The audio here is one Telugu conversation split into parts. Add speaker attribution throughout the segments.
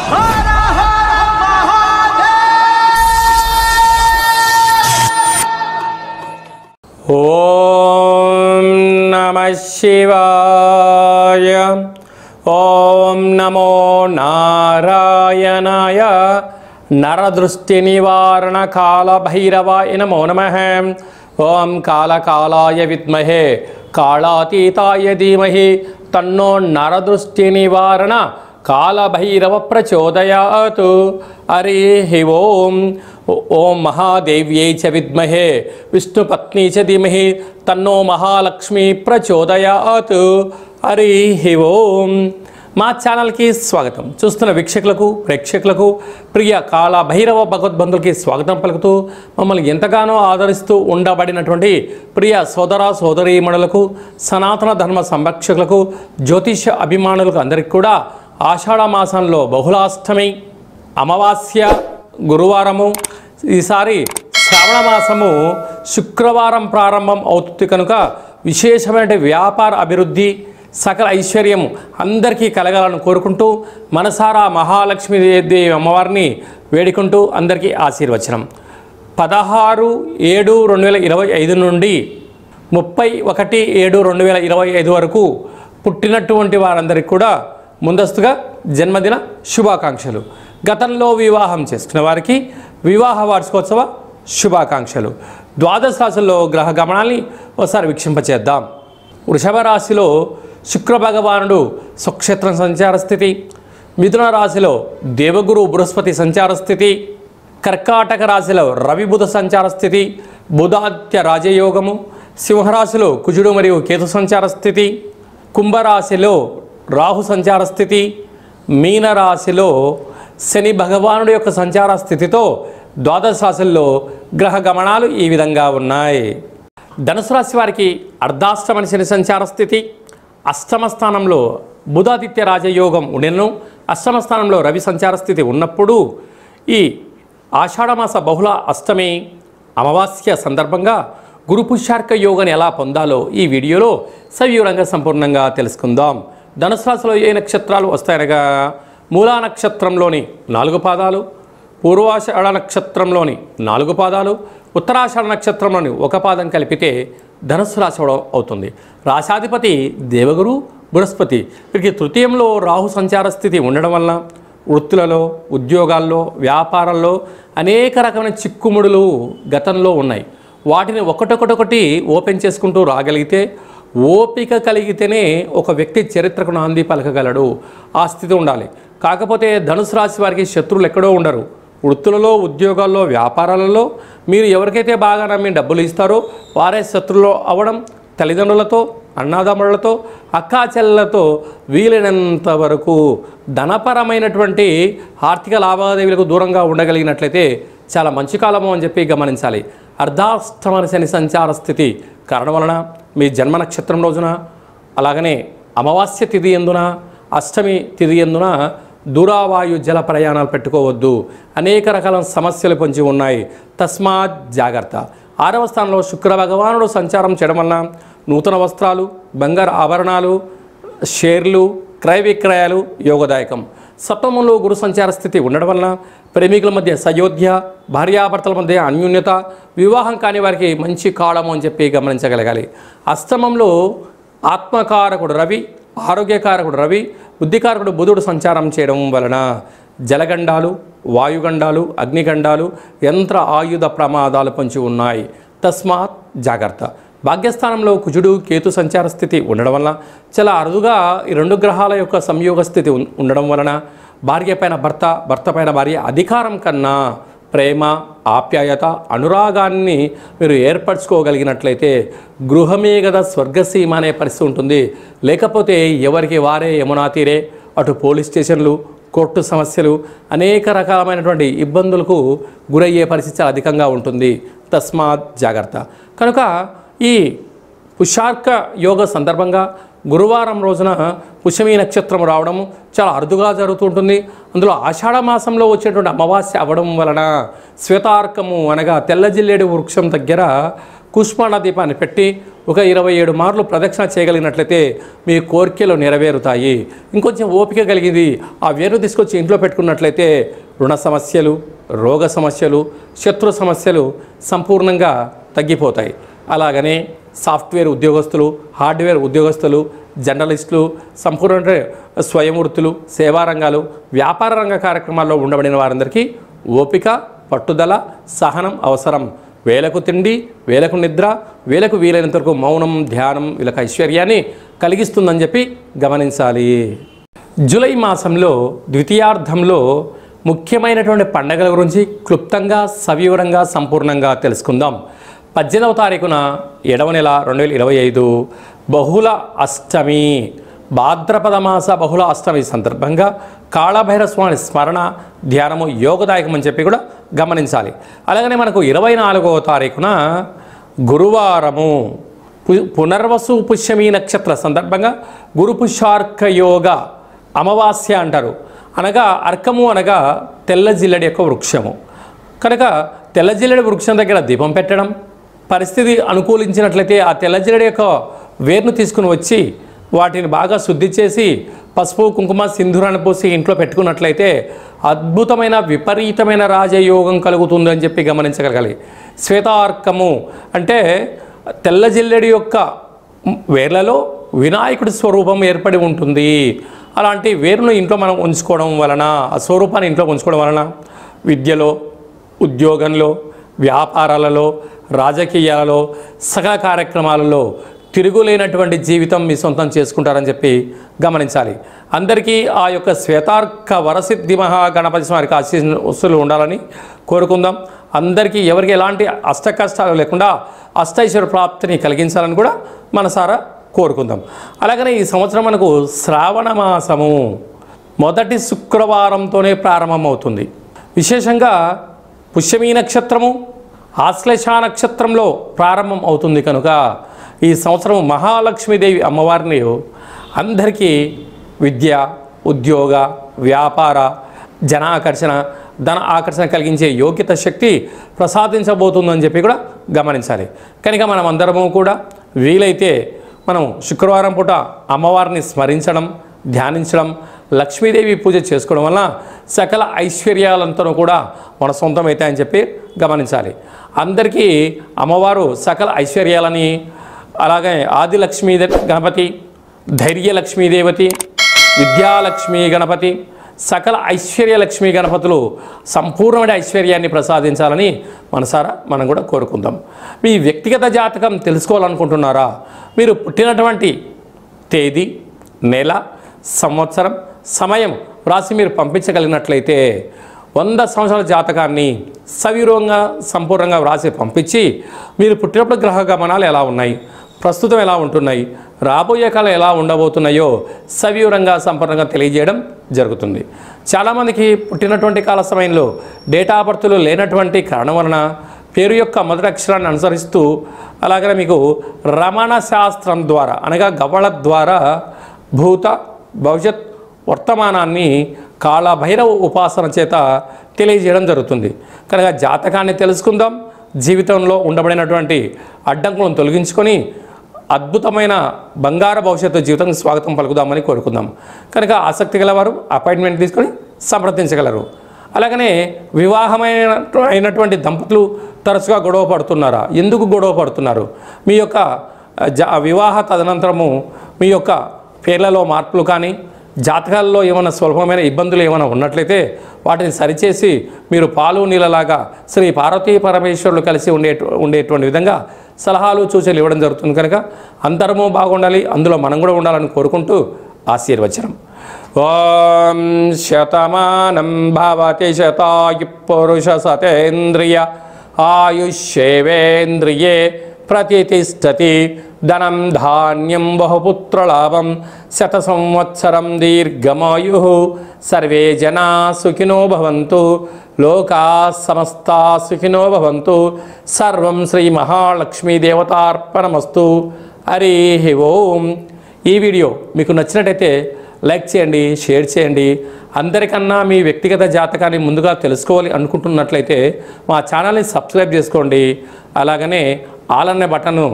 Speaker 1: ఓం నమః శివాయ. ఓం నమో నారాయణాయ. నరదృష్టి నివారణ కాల భైరవాయ నమో నమః. ఓం కాళకాలాయ విద్మహే కాళాతీతాయ ధీమహి తన్నో నరదృష్టి నివారణ కాళభైరవ ప్రచోదయాత్. హరి ఓం. ఓం మహాదేవ్యై చ విద్మహే విష్ణుపత్ని చ ధీమహి తన్నో మహాలక్ష్మి ప్రచోదయాత్. హరి ఓం. మా ఛానల్కి స్వాగతం. చూస్తున్న వీక్షకులకు ప్రేక్షకులకు ప్రియ కాళభైరవ భగవద్బంధులకి స్వాగతం పలుకుతూ మమ్మల్ని ఎంతగానో ఆదరిస్తూ ఉండబడినటువంటి ప్రియ సోదర సోదరీమణులకు సనాతన ధర్మ సంరక్షకులకు జ్యోతిష అభిమానులకు అందరికీ కూడా ఆషాఢ మాసంలో బహుళాష్టమి అమావాస్య గురువారము, ఈసారి శ్రావణ మాసము శుక్రవారం ప్రారంభం అవుతుంది కనుక విశేషమైన వ్యాపార అభివృద్ధి సకల ఐశ్వర్యం అందరికీ కలగాలని కోరుకుంటూ మనసారా మహాలక్ష్మీదేవి అమ్మవారిని వేడుకుంటూ అందరికీ ఆశీర్వచనం. 16/7/2025 నుండి 31/7/2025 వరకు పుట్టినటువంటి వారందరికీ కూడా ముందస్తుగా జన్మదిన శుభాకాంక్షలు. గతంలో వివాహం చేసుకున్న వారికి వివాహ వార్షికోత్సవ శుభాకాంక్షలు. ద్వాదశ రాశుల్లో గ్రహ గమనాల్ని ఒకసారి వీక్షింపచేద్దాం. వృషభ రాశిలో శుక్ర భగవానుడు స్వక్షేత్రం సంచార స్థితి, మిథున రాశిలో దేవగురు బృహస్పతి సంచార స్థితి, కర్కాటక రాశిలో రవి బుధ సంచార స్థితి, బుధాదిత్య రాజయోగము, సింహరాశిలో కుజుడు మరియు కేతు సంచార స్థితి, కుంభరాశిలో రాహు సంచార స్థితి, మీనరాశిలో శని భగవానుడి యొక్క సంచార స్థితితో ద్వాదశ రాశుల్లో గ్రహ గమనాలు ఈ విధంగా ఉన్నాయి. ధనుసు రాశి వారికి అర్ధాష్టమని శని సంచార స్థితి, అష్టమ స్థానంలో బుధాదిత్య రాజయోగం ఉండెను, అష్టమ స్థానంలో రవి సంచార స్థితి ఉన్నప్పుడు ఈ ఆషాఢమాస బహుళ అష్టమి అమావాస్య సందర్భంగా గురు పుష్యార్క యోగాన్ని ఎలా పొందాలో ఈ వీడియోలో సవివరంగా సంపూర్ణంగా తెలుసుకుందాం. ధనుసు రాశిలో ఏ నక్షత్రాలు వస్తాయనగా మూలా నక్షత్రంలోని 4 పాదాలు, పూర్వాషాఢ నక్షత్రంలోని 4 పాదాలు, ఉత్తరాషాఢ నక్షత్రంలోని 1 పాదం కలిపితే ధనుస్సు రాశి అవుతుంది. రాశాధిపతి దేవగురు బృహస్పతి. వీరికి తృతీయంలో రాహు సంచార స్థితి ఉండడం వలన వృత్తులలో, ఉద్యోగాల్లో, వ్యాపారాల్లో అనేక రకమైన చిక్కుముడులు గతంలో ఉన్నాయి. వాటిని ఒకటొకటి ఓపెన్ చేసుకుంటూ రాగలిగితే, ఓపిక కలిగితేనే ఒక వ్యక్తి చరిత్రకు నాంది పలకగలడు. ఆ స్థితి ఉండాలి. కాకపోతే ధనుసు రాశి వారికి శత్రువులు ఎక్కడో ఉండరు. వృత్తులలో, ఉద్యోగాల్లో, వ్యాపారాలలో మీరు ఎవరికైతే బాగా నమ్మి డబ్బులు ఇస్తారో వారే శత్రువులు అవ్వడం, తల్లిదండ్రులతో, అన్నాదమ్ములతో, అక్కా చెల్లెలతో వీలైనంత వరకు ధనపరమైనటువంటి ఆర్థిక లావాదేవీలకు దూరంగా ఉండగలిగినట్లయితే చాలా మంచి కాలము అని చెప్పి గమనించాలి. అర్ధాష్టమ శని సంచార స్థితి కారణం వలన మీ జన్మ నక్షత్రం రోజున, అలాగనే అమావాస్య తిథి ఎందున, అష్టమి తిథి ఎందున దూరావాయు జల ప్రయాణాలు పెట్టుకోవద్దు. అనేక రకాల సమస్యలు పొంచి ఉన్నాయి. తస్మాత్ జాగ్రత్త. 6వ స్థానంలో శుక్ర భగవానుడు సంచారం చేయడం వలన నూతన వస్త్రాలు, బంగారు ఆభరణాలు, షేర్లు, క్రయ విక్రయాలు యోగదాయకం. సప్తమంలో గురు సంచార స్థితి ఉండడం వలన ప్రేమికుల మధ్య సయోధ్య, భార్యాభర్తల మధ్య అన్యోన్యత, వివాహం కాని వారికి మంచి కాలము అని చెప్పి గమనించగలగాలి. అష్టమంలో ఆత్మకారకుడు రవి, ఆరోగ్యకారకుడు రవి, బుద్ధికారకుడు బుధుడు సంచారం చేయడం వలన జలగండాలు, వాయుగండాలు, అగ్నిగండాలు, యంత్ర ఆయుధ ప్రమాదాలు పొంచి ఉన్నాయి. తస్మాత్ జాగ్రత్త. భాగ్యస్థానంలో కుజుడు కేతు సంచార స్థితి ఉండడం వలన చాలా అరుదుగా ఈ 2 గ్రహాల యొక్క సంయోగ స్థితి ఉండడం వలన భార్య పైన భర్త, భర్త పైన భార్య అధికారం కన్నా ప్రేమ, ఆప్యాయత, అనురాగాన్ని మీరు ఏర్పరచుకోగలిగినట్లయితే గృహమే కదా స్వర్గసీమ అనే పరిస్థితి ఉంటుంది. లేకపోతే ఎవరికి వారే యమునా తీరే, అటు పోలీస్ స్టేషన్లు, కోర్టు సమస్యలు, అనేక రకాలమైనటువంటి ఇబ్బందులకు గురయ్యే పరిస్థితి అధికంగా ఉంటుంది. తస్మాత్ జాగ్రత్త. కనుక ఈ పుష్యార్క యోగ సందర్భంగా గురువారం రోజున పుష్యమి నక్షత్రం రావడము చాలా అరుదుగా జరుగుతుంటుంది. అందులో ఆషాఢ మాసంలో వచ్చేటువంటి అమావాస్య అవ్వడం వలన శ్వేతార్కము అనగా తెల్ల జిల్లేడు వృక్షం దగ్గర కుష్మాండ దీపాన్ని పెట్టి ఒక 27 మార్లు ప్రదక్షిణ చేయగలిగినట్లయితే మీ కోరికలు నెరవేరుతాయి. ఇంకొంచెం ఓపిక కలిగింది ఆ వేరు తీసుకొచ్చి ఇంట్లో పెట్టుకున్నట్లయితే రుణ సమస్యలు, రోగ సమస్యలు, శత్రు సమస్యలు సంపూర్ణంగా తగ్గిపోతాయి. అలాగనే సాఫ్ట్వేర్ ఉద్యోగస్తులు, హార్డ్వేర్ ఉద్యోగస్తులు, జర్నలిస్టులు, సంపూర్ణ స్వయం వృత్తులు, సేవా రంగాలు, వ్యాపార రంగ కార్యక్రమాల్లో ఉండబడిన వారందరికీ ఓపిక, పట్టుదల, సహనం అవసరం. వేలకు తిండి, వేలకు నిద్ర, వేలకు వీలైనంత వరకు మౌనం, ధ్యానం వీళ్ళకి ఐశ్వర్యాన్ని కలిగిస్తుందని చెప్పి గమనించాలి. జూలై మాసంలో ద్వితీయార్థంలో ముఖ్యమైనటువంటి పండుగల గురించి క్లుప్తంగా, సవివరంగా, సంపూర్ణంగా తెలుసుకుందాం. 18వ తారీఖున 7వ నెల 2025 బహుళ అష్టమి, భాద్రపద మాస బహుళ అష్టమి సందర్భంగా కాళభైరవ స్వామి స్మరణ ధ్యానము యోగదాయకం అని చెప్పి కూడా గమనించాలి. అలాగనే మనకు 24వ తారీఖున గురువారము పునర్వసు పుష్యమి నక్షత్ర సందర్భంగా గురు పుష్యార్క యోగ అమావాస్య అంటారు. అనగా అర్కము అనగా తెల్ల జిల్లెడి యొక్క వృక్షము కనుక తెల్ల జిల్లెడి వృక్షం దగ్గర దీపం పెట్టడం, పరిస్థితి అనుకూలించినట్లయితే ఆ తెల్ల జిల్లెడి యొక్క వేరును తీసుకుని వచ్చి వాటిని బాగా శుద్ధి చేసి పసుపు, కుంకుమ, సింధూరాన్ని పోసి ఇంట్లో పెట్టుకున్నట్లయితే అద్భుతమైన విపరీతమైన రాజయోగం కలుగుతుందని చెప్పి గమనించగలగాలి. శ్వేతార్కము అంటే తెల్ల జిల్లెడి యొక్క వేర్లలో వినాయకుడి స్వరూపం ఏర్పడి ఉంటుంది. అలాంటి వేరును ఇంట్లో మనం ఉంచుకోవడం వలన, ఆ స్వరూపాన్ని ఇంట్లో ఉంచుకోవడం వలన విద్యలో, ఉద్యోగంలో, వ్యాపారాలలో, రాజకీయాలలో, సకల కార్యక్రమాలలో తిరుగులేనటువంటి జీవితం మీ సొంతం చేసుకుంటారని చెప్పి గమనించాలి. అందరికీ ఆ యొక్క శ్వేతార్క వరసిద్ధి మహాగణపతి స్వామికి ఆశీస్సులు ఉండాలని కోరుకుందాం. అందరికీ ఎవరికి ఎలాంటి అష్ట కష్టాలు లేకుండా అష్టైశ్వర్య ప్రాప్తిని కలిగించాలని కూడా మనసారా కోరుకుందాం. అలాగనే ఈ సంవత్సరం మనకు శ్రావణ మాసము మొదటి శుక్రవారంతోనే ప్రారంభమవుతుంది. విశేషంగా పుష్యమీ నక్షత్రము ఆశ్లేష నక్షత్రంలో ప్రారంభం అవుతుంది కనుక ఈ సంవత్సరం మహాలక్ష్మీదేవి అమ్మవారిని అందరికీ విద్య, ఉద్యోగ, వ్యాపార, జన ఆకర్షణ, ధన ఆకర్షణ కలిగించే యోగ్యత శక్తి ప్రసాదించబోతుందని చెప్పి కూడా గమనించాలి. కనుక మనం అందరము కూడా వీలైతే మనం శుక్రవారం పూట అమ్మవారిని స్మరించడం, ధ్యానించడం, లక్ష్మీదేవి పూజ చేసుకోవడం వల్ల సకల ఐశ్వర్యాలంతా కూడా మన సొంతమవుతాయని చెప్పి గమనించాలి. అందరికీ అమ్మవారు సకల ఐశ్వర్యాలని, అలాగే ఆదిలక్ష్మీ గణపతి, ధైర్యలక్ష్మీదేవతి, విద్యాలక్ష్మీ గణపతి, సకల ఐశ్వర్యలక్ష్మీ గణపతులు సంపూర్ణమైన ఐశ్వర్యాన్ని ప్రసాదించాలని మనసారా మనం కూడా కోరుకుందాం. మీ వ్యక్తిగత జాతకం తెలుసుకోవాలనుకుంటున్నారా? మీరు పుట్టినటువంటి తేదీ, నెల, సంవత్సరం, సమయం రాసి మీరు పంపించగలిగినట్లయితే 100 సంవత్సరాల జాతకాన్ని సవివరంగా సంపూర్ణంగా వ్రాసి పంపించి మీరు పుట్టినప్పుడు గ్రహ గమనాలు ఎలా ఉన్నాయి, ప్రస్తుతం ఎలా ఉంటున్నాయి, రాబోయే కాలం ఎలా ఉండబోతున్నాయో సవివరంగా సంపూర్ణంగా తెలియజేయడం జరుగుతుంది. చాలామందికి పుట్టినటువంటి కాల సమయంలో డేటా బర్త్లు లేనటువంటి కారణం వలన పేరు యొక్క మొదటి అక్షరాన్ని అనుసరిస్తూ అలాగనే మీకు రమణ శాస్త్రం ద్వారా అనగా గవ్వళ ద్వారా భూత, భవిష్యత్, వర్తమానాన్ని కాళభైరవ ఉపాసన చేత తెలియజేయడం జరుగుతుంది. కనుక జాతకాన్ని తెలుసుకుందాం. జీవితంలో ఉండబడినటువంటి అడ్డంకులను తొలగించుకొని అద్భుతమైన బంగారు భవిష్యత్తు జీవితం స్వాగతం పలుకుదామని కోరుకుందాం. కనుక ఆసక్తి గలవారు అపాయింట్మెంట్ తీసుకొని సంప్రదించగలరు. అలాగనే వివాహమైనటువంటి దంపతులు తరచుగా గొడవ పడుతున్నారా? ఎందుకు గొడవ పడుతున్నారు? మీ యొక్క వివాహ తదనంతరము మీ యొక్క పేర్లలో మార్పులు కానీ జాతకాల్లో ఏమైనా స్వల్పమైన ఇబ్బందులు ఏమైనా ఉన్నట్లయితే వాటిని సరిచేసి మీరు పాలు నీళ్ళలాగా శ్రీ పార్వతీ పరమేశ్వరులు కలిసి ఉండేటువంటి విధంగా సలహాలు, సూచనలు ఇవ్వడం జరుగుతుంది. కనుక అందరము బాగుండాలి, అందులో మనం కూడా ఉండాలని కోరుకుంటూ ఆశీర్వచనం. ఓం శతమానం భవతి శతాయు పురుష సతేంద్రియ ఆయుష్యేవేంద్రియే ప్రతిష్టతి ధనం ధాన్యం బహుపుత్రలాభం శత సంవత్సరం దీర్ఘమాయు సర్వే జనా సుఖినో భవంతు లోకా సమస్తా సుఖినో భవంతు సర్వం శ్రీ మహాలక్ష్మీ దేవతార్పణమస్తు. హరి ఓం. ఈ వీడియో మీకు నచ్చినట్టయితే లైక్ చేయండి, షేర్ చేయండి. అందరికన్నా మీ వ్యక్తిగత జాతకాన్ని ముందుగా తెలుసుకోవాలి అనుకుంటున్నట్లయితే మా ఛానల్ని సబ్స్క్రైబ్ చేసుకోండి. అలాగనే ఆల్ అనే బటన్ను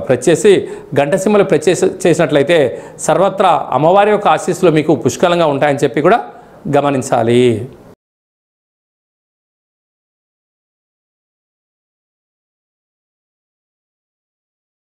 Speaker 1: ప్రెస్ చేసి గంట సింబల్ ప్రెస్ చేసినట్లయితే సర్వత్రా అమ్మవారి యొక్క ఆశీస్సులు మీకు పుష్కలంగా ఉంటాయని చెప్పి కూడా గమనించాలి.